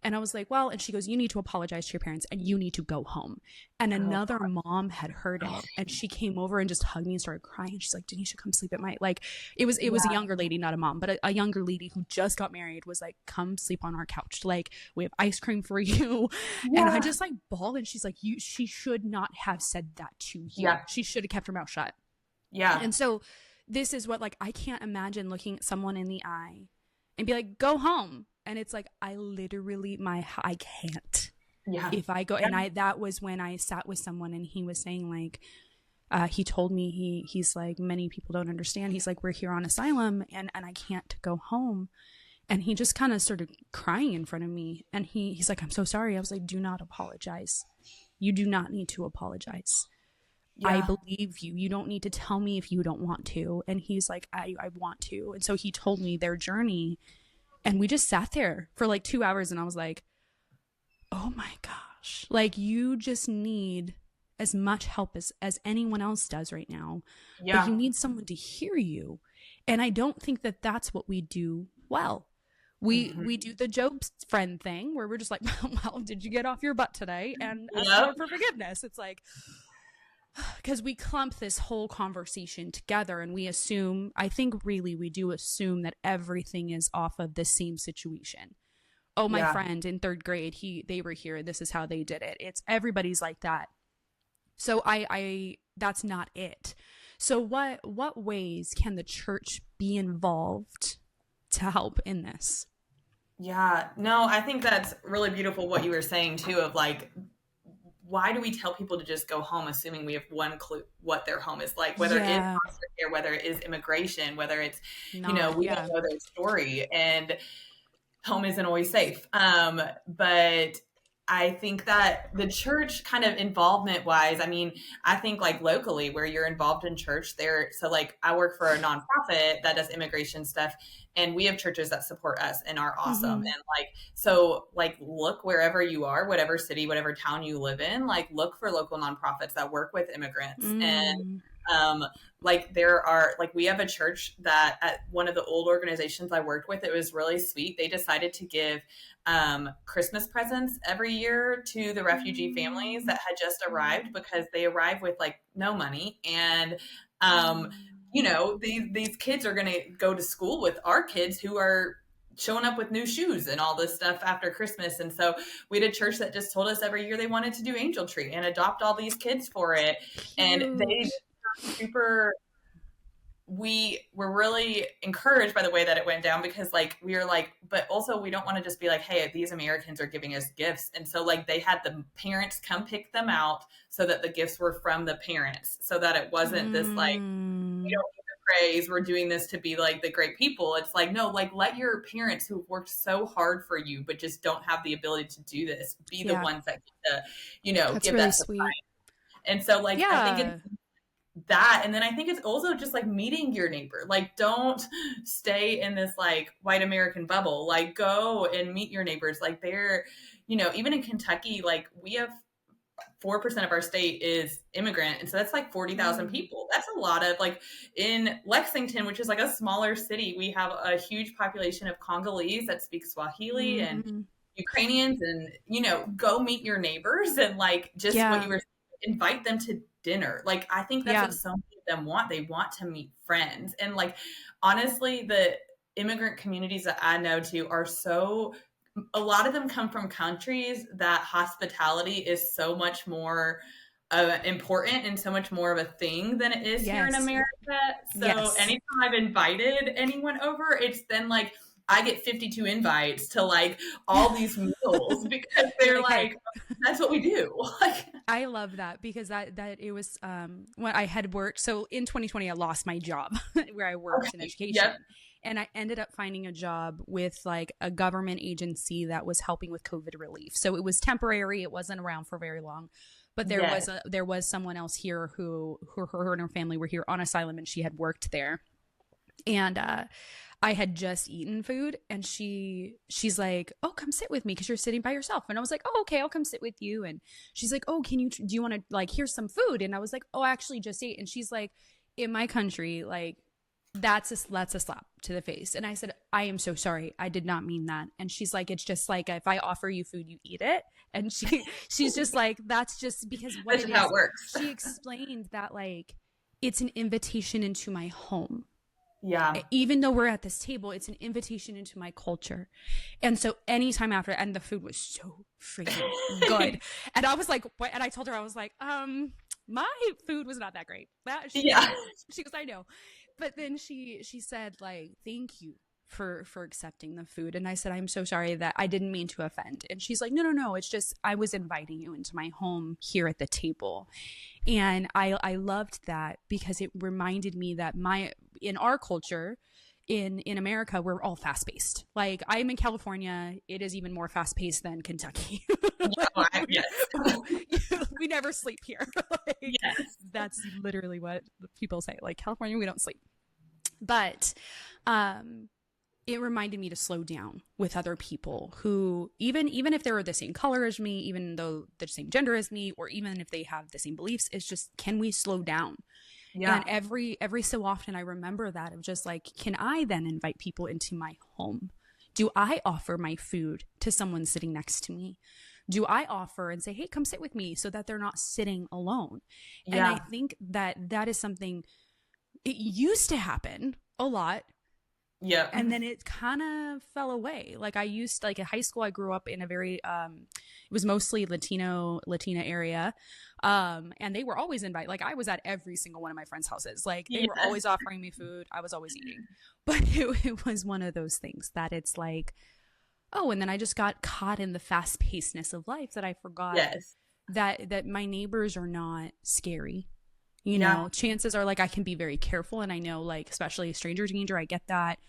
And I was like, well, and she goes, you need to apologize to your parents and you need to go home. And another mom had heard it and she came over and just hugged me and started crying. She's like, Denisha, come sleep at my, like, it was a younger lady, not a mom, but a younger lady who just got married was like, come sleep on our couch. Like, we have ice cream for you. And I just like bawled and she's like, she should not have said that to you. Yeah. She should have kept her mouth shut. Yeah. And so this is what, like, I can't imagine looking at someone in the eye and be like, go home. And it's like, I literally, I can't. Yeah. If I go, and that was when I sat with someone and he was saying like, he told me, he's like, many people don't understand. He's like, we're here on asylum and I can't go home. And he just kind of started crying in front of me. And he's like, I'm so sorry. I was like, do not apologize. You do not need to apologize. I believe you. You don't need to tell me if you don't want to. And he's like, I want to. And so he told me their journey. And we just sat there for like 2 hours. And I was like, oh my gosh. Like, you just need as much help as anyone else does right now. Yeah. But you need someone to hear you. And I don't think that that's what we do well. We do the Job's friend thing where we're just like, well, did you get off your butt today? And ask for forgiveness. It's like, because we clump this whole conversation together and we assume, I think really we do assume that everything is off of the same situation. Oh, my friend in third grade, they were here. This is how they did it. It's everybody's like that. So I that's not it. So what ways can the church be involved to help in this? Yeah, no, I think that's really beautiful what you were saying too, of like, why do we tell people to just go home assuming we have one clue what their home is like, whether it is foster care, whether it is immigration, whether it's, we don't know their story, and home isn't always safe. But I think that the church kind of involvement wise, I mean, I think like locally where you're involved in church there. So like I work for a nonprofit that does immigration stuff and we have churches that support us and are awesome. Mm-hmm. And like, so like look wherever you are, whatever city, whatever town you live in, like look for local nonprofits that work with immigrants. And Mm. um, like there are like we have a church that at one of the old organizations I worked with, it was really sweet. They decided to give Christmas presents every year to the refugee families Mm. that had just arrived because they arrived with like no money. And, um, Mm. these kids are going to go to school with our kids who are showing up with new shoes and all this stuff after Christmas. And so we had a church that just told us every year they wanted to do Angel Tree and adopt all these kids for it. And they Cute. super we were really encouraged by the way that it went down because like we were like but also we don't want to just be like hey these Americans are giving us gifts and so like they had the parents come pick them out so that the gifts were from the parents so that it wasn't this like we Mm. don't need the praise we're doing this to be like the great people. It's like no, like let your parents who've worked so hard for you but just don't have the ability to do this be the Yeah, ones that that's give really that support. sweet. And so like I think it's Yeah. that and then I think it's also just like meeting your neighbor. Like don't stay in this like white American bubble. Like go and meet your neighbors. Like they're even in Kentucky, like we have 4% of our state is immigrant, and so that's like 40,000 Mm. people. That's a lot of like in Lexington, which is like a smaller city, we have a huge population of Congolese that speak Swahili and Mm. Ukrainians. And go meet your neighbors and like just what Yeah. you were invite them to dinner. Like I think that's Yeah. what so many of them want. They want to meet friends. And like honestly, the immigrant communities that I know too are so a lot of them come from countries that hospitality is so much more important and so much more of a thing than it is here in Yes. America. So Yes. anytime I've invited anyone over, it's then like I get 52 invites to like all these meals because You're they're like, hey, like, that's what we do. Like, I love that because that it was when I had worked. So in 2020, I lost my job where I worked in okay, yep, education, and I ended up finding a job with like a government agency that was helping with COVID relief. So it was temporary; it wasn't around for very long. But yes, there was someone else here who her and her family were here on asylum, and she had worked there, and I had just eaten food, and she's like, "Oh, come sit with me because you're sitting by yourself." And I was like, "Oh, okay, I'll come sit with you." And she's like, "Oh, do you want to like here's some food?" And I was like, "Oh, I actually just ate." And she's like, "In my country, like that's a slap to the face." And I said, "I am so sorry. I did not mean that." And she's like, "It's just like if I offer you food, you eat it." And she's just like, "That's just because what this it is how is." it works. She explained that like it's an invitation into my home. Yeah, Even though we're at this table, it's an invitation into my culture. And so anytime after, and the food was so freaking good. And I was like, what? And I told her, I was like, my food was not that great. That yeah, she goes, I know. But then she said like, thank you for accepting the food. And I said, I'm so sorry that I didn't mean to offend. And she's like, no, it's just I was inviting you into my home here at the table. And I loved that because it reminded me that in our culture in America, we're all fast paced. Like I'm in California, it is even more fast paced than Kentucky. Like, yes, we never sleep here. Like yes, that's literally what people say. Like California, we don't sleep. But um it reminded me to slow down with other people who even if they're the same color as me, even though they're the same gender as me, or even if they have the same beliefs, it's just can we slow down? And yeah, every so often I remember that of just like, can I then invite people into my home? Do I offer my food to someone sitting next to me? Do I offer and say, hey, come sit with me so that they're not sitting alone? And I yeah, think that is something it used to happen a lot, yeah, and then it kind of fell away. Like I used like in high school I grew up in a very it was mostly Latina area, and they were always invited. Like I was at every single one of my friends' houses. Like they were yes, always offering me food, I was always eating. But it was one of those things that it's like, oh, and then I just got caught in the fast pacedness of life that I forgot yes, that my neighbors are not scary. yeah, Chances are like I can be very careful, and I know like especially stranger danger, I get that.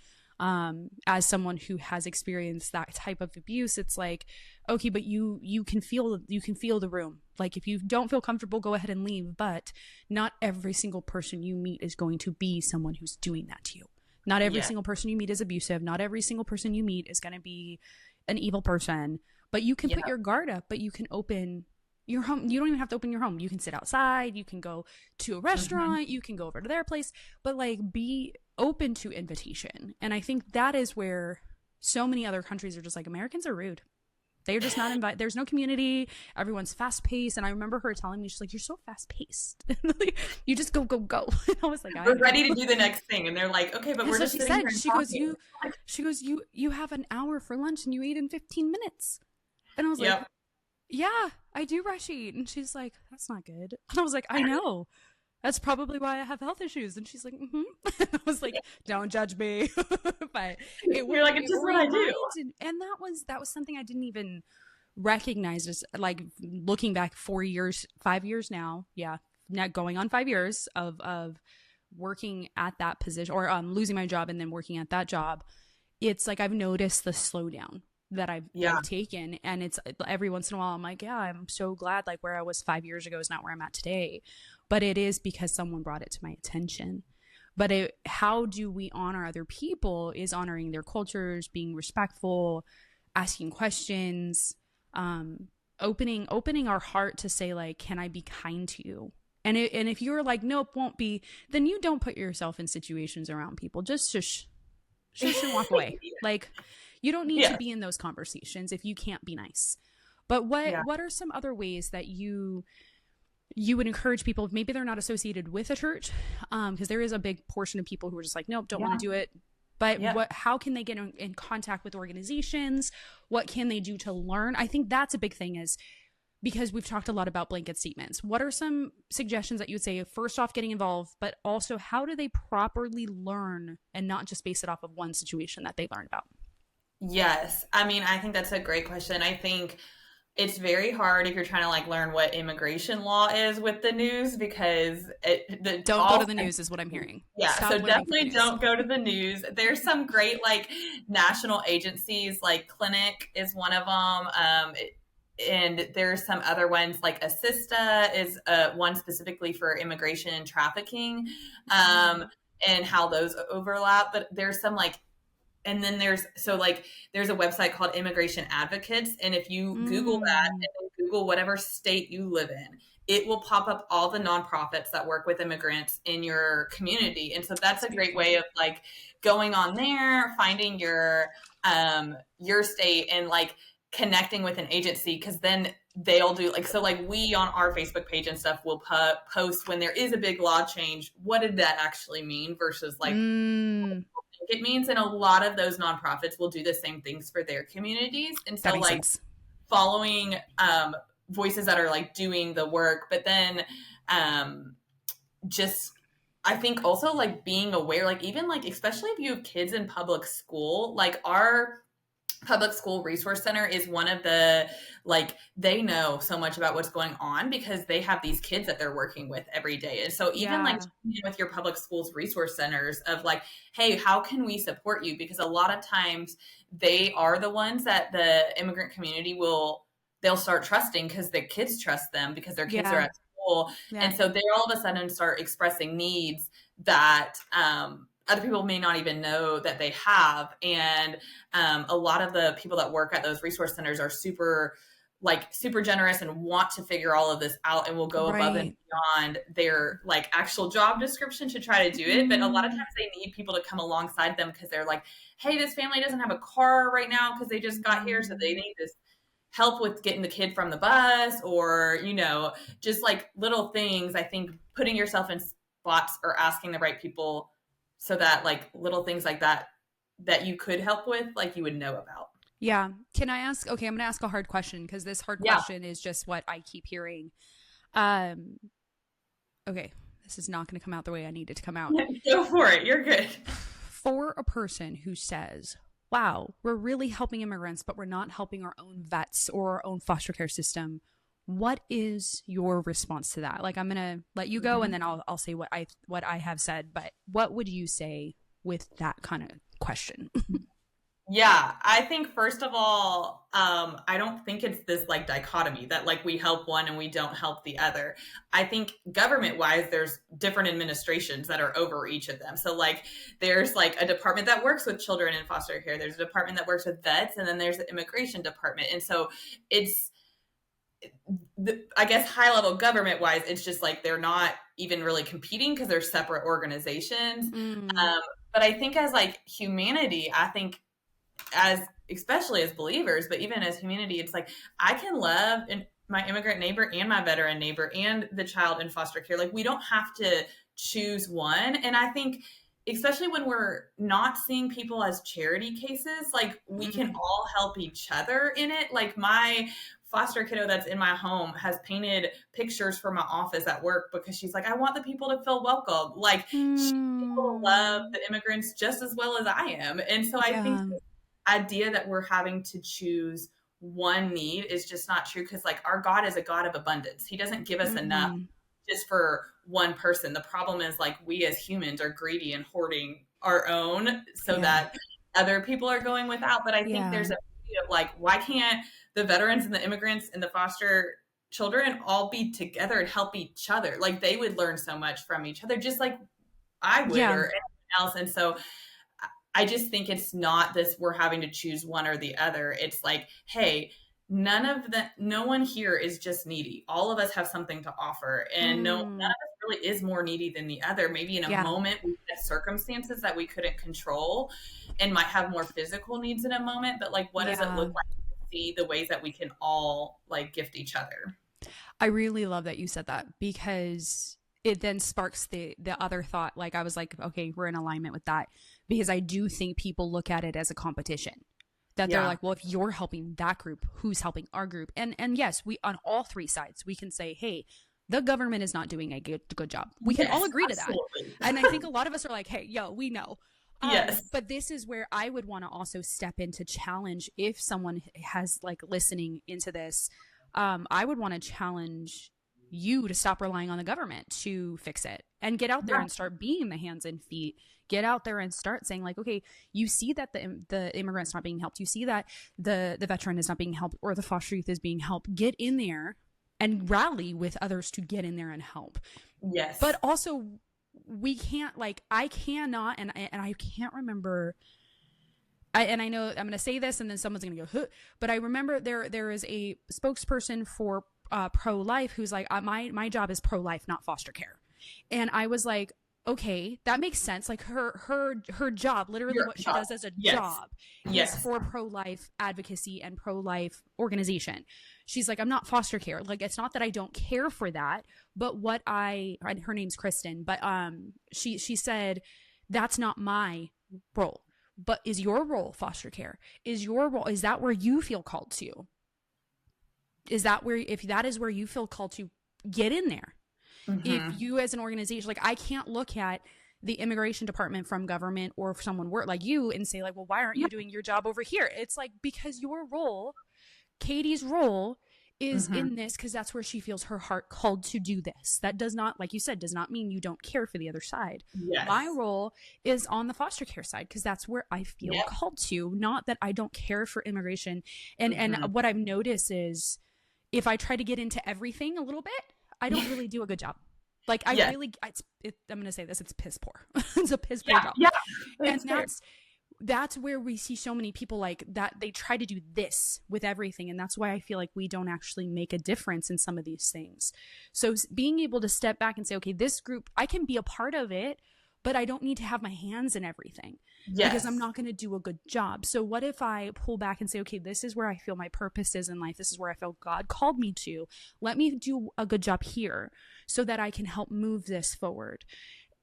As someone who has experienced that type of abuse, it's like, okay, but you can feel the room. Like if you don't feel comfortable, go ahead and leave. But not every single person you meet is going to be someone who's doing that to you. Not every Yeah. single person you meet is abusive. Not every single person you meet is going to be an evil person. But you can Yeah. put your guard up, but you can open your home. You don't even have to open your home. You can sit outside, you can go to a Mhm. restaurant, you can go over to their place, but like be open to invitation. And I think that is where so many other countries are just like, Americans are rude. They're just not invite. There's no community. Everyone's fast paced. And I remember her telling me, she's like, "You're so fast paced. You just go, go, go." And I was like, "I We're know." ready to do the next thing. And they're like, okay, but That's we're what just she sitting here said. and She goes, talking. you have an hour for lunch and you eat in 15 minutes. And I was like, Yep. yeah, I do rush eat. And she's like, that's not good. And I was like, I know. That's probably why I have health issues. And she's like, mm-hmm. And I was like, don't judge me. But You're like, it's it just what I do. reminded, and that was something I didn't even recognize as like looking back 4 years, 5 years now. Yeah. Now going on 5 years of working at that position or losing my job and then working at that job. It's like I've noticed the slowdown that Yeah. I've taken, and it's every once in a while I'm like, yeah, I'm so glad like where I was 5 years ago is not where I'm at today, but it is because someone brought it to my attention. But how do we honor other people is honoring their cultures, being respectful, asking questions, opening our heart to say like, can I be kind to you? And if you're like, nope, won't be, then you don't put yourself in situations around people. Just shush and walk away. Like you don't need to Yeah. be in those conversations if you can't be nice. But Yeah. what are some other ways that you would encourage people, if maybe they're not associated with a church, because there is a big portion of people who are just like, nope, don't want Yeah. to do it. But Yeah. how can they get in contact with organizations? What can they do to learn? I think that's a big thing, is because we've talked a lot about blanket statements. What are some suggestions that you would say, first off, getting involved, but also how do they properly learn and not just base it off of one situation that they learned about? Yes. I mean, I think that's a great question. I think it's very hard if you're trying to like learn what immigration law is with the news because the Don't go to all the news is what I'm hearing. yeah, so Stop learning from the definitely news. don't go to the news. There's some great like national agencies, like Clinic is one of them. And there's some other ones like Assista is one specifically for immigration and trafficking, um, Mm. and how those overlap. But there's some like and then there's a website called Immigration Advocates, and if you Google that Mm. and then Google whatever state you live in, it will pop up all the nonprofits that work with immigrants in your community. And so that's That's a great beautiful. way of like going on there, finding your state and like connecting with an agency, because then they'll do like, so like we on our Facebook page and stuff will post when there is a big law change, what did that actually mean versus like Mm. it means. And a lot of those nonprofits will do the same things for their communities. And That so makes like sense. following voices that are like doing the work, but then um, just I think also like being aware, like even like especially if you have kids in public school, like our public school resource center is one of the like they know so much about what's going on because they have these kids that they're working with every day. And so even like Yeah. with your public schools resource centers of like, hey, how can we support you, because a lot of times they are the ones that the immigrant community will they'll start trusting because the kids trust them because their kids are Yeah. at school. Yeah. And so they all of a sudden start expressing needs that other people may not even know that they have. And a lot of the people that work at those resource centers are super generous and want to figure all of this out and will go above and Right. beyond their like actual job description to try to do it. But a lot of Mm. times they need people to come alongside them because they're like, hey, this family doesn't have a car right now because they just got here, so they Mm. need this help with getting the kid from the bus, or just like little things. I think putting yourself in spots or asking the right people, so that like little things like that you could help with, like you would know about. Yeah. Can I ask? Okay, I'm going to ask a hard question because this hard Yeah. question is just what I keep hearing. Um, okay, this is not going to come out the way I need it to come out. Go for it. You're good. For a person who says, wow, we're really helping immigrants, but we're not helping our own vets or our own foster care system, what is your response to that? Like, I'm going to let you go and then I'll say what I have said, but what would you say with that kind of question. Yeah, I think first of all, I don't think it's this like dichotomy that like we help one and we don't help the other. I think government wise, there's different administrations that are over each of them. So like there's like a department that works with children in foster care, there's a department that works with vets, and then there's the immigration department. And so it's I guess high level government wise, it's just like they're not even really competing because they're separate organizations. Mm, Um, but I think as like humanity, I think as especially as believers, but even as humanity, it's like I can love my immigrant neighbor and my veteran neighbor and the child in foster care. Like we don't have to choose one. And I think especially when we're not seeing people as charity cases, like we can mm, all help each other in it. Like my foster kiddo that's in my home has painted pictures for my office at work because she's like, I want the people to feel welcome. Like she will love mm, the immigrants just as well as I am. And so I think yeah. idea that we're having to choose one need is just not true because like our God is a God of abundance. He doesn't give us enough Mm, just for one person. The problem is like we as humans are greedy and hoarding our own so yeah. that other people are going without. But I think Yeah. there's a beauty of like, why can't the veterans and the immigrants and the foster children all be together and help each other? Like they would learn so much from each other, just like I would Yeah. or anyone else. And so I just think it's not this we're having to choose one or the other. It's like, hey, no one here is just needy. All of us have something to offer, and none of Mm, us really is more needy than the other. Maybe in a yeah. moment we had circumstances that we couldn't control and might have more physical needs in a moment, but like what does it Yeah. look like to see the ways that we can all like gift each other? I really love that you said that because it then sparks the other thought. Like I was like, okay, we're in alignment with that because I do think people look at it as a competition. That they're Yeah. like, well, if you're helping that group, who's helping our group? And yes, we on all three sides, we can say, hey, the government is not doing a good job. We can all Yes, agree to that. absolutely. And I think a lot of us are like, hey, yo, we know. Yes. But this is where I would want to also step in to challenge if someone has like listening into this. I would want to challenge you to stop relying on the government to fix it and get out there Yeah. and start being the hands and feet. Get out there and start saying like, okay, you see that the immigrant's not being helped. You see that the veteran is not being helped or the foster youth is being helped. Get in there and rally with others to get in there and help. Yes. But also, we can't like I cannot and I can't remember. I know I'm going to say this and then someone's going to go, huh. But I remember there is a spokesperson for pro life who's like, my job is pro life, not foster care, and I was like, okay, that makes sense. Like her job, literally Your what she job. does as a Yes. job, is Yes. for pro life advocacy and pro life organization. She's like, I'm not foster care. Like it's not that I don't care for that, but what her name's Kristen, but she said that's not my role. But is your role foster care? Is that where you feel called to? Is that where, if that is where you feel called to, get in there? If Hmm. you as an organization, like I can't look at the immigration department from government or if someone work like you and say like, well, why aren't you doing your job over here? It's like, because your role, Katie's role, is Hmm. in this because that's where she feels her heart called to do this. That does not, like you said, does not mean you don't care for the other side. My Yes. role is on the foster care side because that's where I feel Yep. called to, not that I don't care for immigration. And Hmm. what I've noticed is if I try to get into everything a little bit, I don't really do a good job. Like I Yes. really, I'm going to say this, it's piss poor. It's a piss poor Yeah. job. Yeah. And It's fair. that's where we see so many people like that they try to do this with everything, and that's why I feel like we don't actually make a difference in some of these things. So being able to step back and say, okay, this group, I can be a part of it, but I don't need to have my hands in everything because I'm Yes. not going to do a good job. So what if I pull back and say, okay, this is where I feel my purpose is in life, this is where I feel God called me to, let me do a good job here so that I can help move this forward.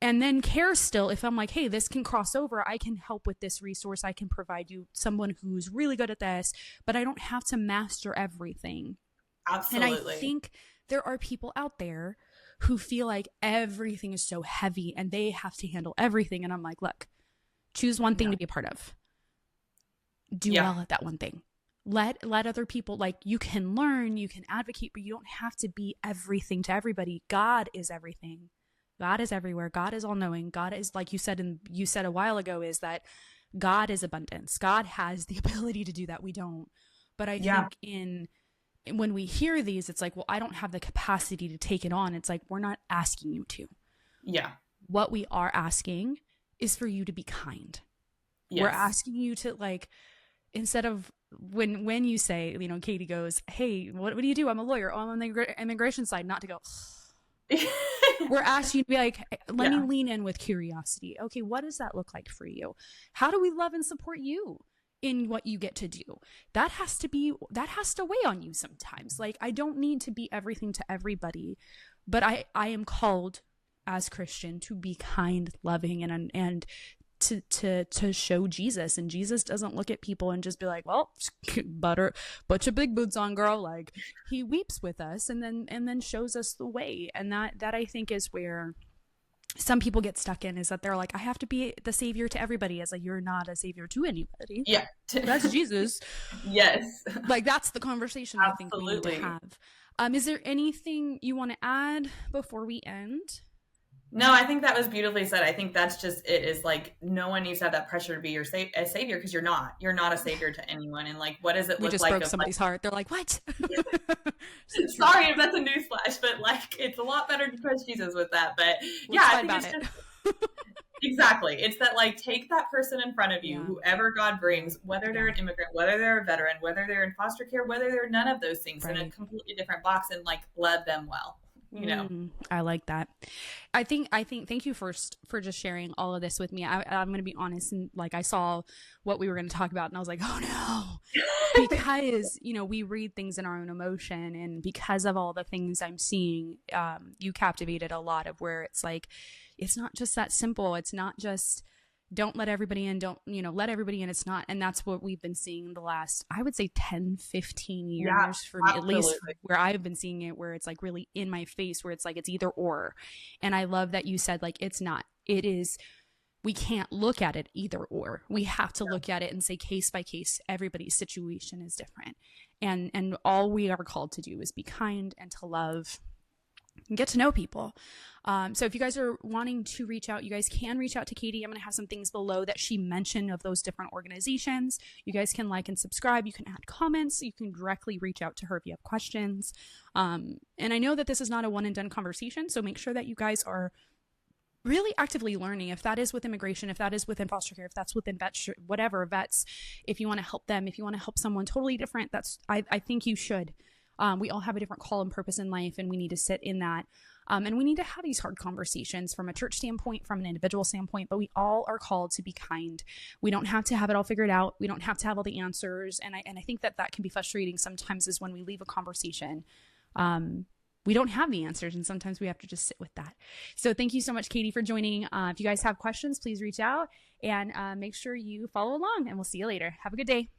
And then care still, if I'm like, hey, this can cross over, I can help with this resource, I can provide you someone who's really good at this, but I don't have to master everything. And I Absolutely. think there are people out there who feel like everything is so heavy and they have to handle everything, and I'm like, look, choose one thing Yeah. to be a part of, do Yeah. well at that one thing. Let other people, like, you can learn, you can advocate, but you don't have to be everything to everybody. God is everything. God is everywhere. God is all knowing. God is, like you said, and you said a while ago, is that God is abundance. God has the ability to do that. We don't. But I Yeah. think when we hear these, it's like, well, I don't have the capacity to take it on. It's like, we're not asking you to. Yeah. What we are asking is for you to be kind. We're Yes. asking you to, like, instead of when you say, Katie goes, hey, what do you do? I'm a lawyer. Oh, I'm on the immigration side. Not to go, we're asking you to be like, let me Yeah. lean in with curiosity. Okay, what does that look like for you? How do we love and support you in what you get to do? That has to weigh on you sometimes. Like, I don't need to be everything to everybody, but I am called as Christian to be kind, loving, and to show Jesus. And Jesus doesn't look at people and just be like, well, put your big boots on, girl. Like, he weeps with us and then shows us the way. And that I think is where some people get stuck in, is that they're like, I have to be the savior to everybody. It's like, you're not a savior to anybody. Yeah. That's Jesus. Yes. Like, that's the conversation I think we need to Absolutely. have. Is there anything you want to add before we end? No, I think that was beautifully said. I think that's just it, is like no one needs to have that pressure to be a savior, because you're not. You're not a savior to anyone. And like, what does it We look just like broke of like, somebody's heart. They're like, what? sorry if that's a newsflash, but like it's a lot better to trust Jesus with that. But Let's yeah, I fight think about it's it. just exactly. It's that like take that person in front of you, Yeah. whoever God Yeah. brings, whether they're Yeah. an immigrant, whether they're a veteran, whether they're in foster care, whether they're none of those things, in a Right. completely different box, and like love them well. I like that. Thank you first for just sharing all of this with me. I'm going to be honest, and like, I saw what we were going to talk about and I was like, oh no, because, we read things in our own emotion, and because of all the things I'm seeing, you captivated a lot of where it's like, it's not just that simple. It's not just, don't let everybody in, don't, let everybody in. It's not. And that's what we've been seeing the last, I would say 10, 15 Yeah, years for me, at least absolutely. where I've been seeing it, where it's like really in my face, where it's like, it's either or. And I love that you said, like, it's not, it is, we can't look at it either or. We have to look at it and say, case by case, everybody's situation is different. And all we are called to do is be kind and to love and get to know people. So if you guys are wanting to reach out, you guys can reach out to Katie. I'm going to have some things below that she mentioned of those different organizations. You guys can like and subscribe. You can add comments. You can directly reach out to her if you have questions. And I know that this is not a one and done conversation, so make sure that you guys are really actively learning, if that is with immigration, if that is within foster care, if that's within vets, whatever, vets, if you want to help them, if you want to help someone totally different, I think you should. We all have a different call and purpose in life, and we need to sit in that. And we need to have these hard conversations from a church standpoint, from an individual standpoint, but we all are called to be kind. We don't have to have it all figured out. We don't have to have all the answers. And I think that can be frustrating sometimes, is when we leave a conversation, we don't have the answers, and sometimes we have to just sit with that. So thank you so much, Katie, for joining. If you guys have questions, please reach out, and make sure you follow along, and we'll see you later. Have a good day.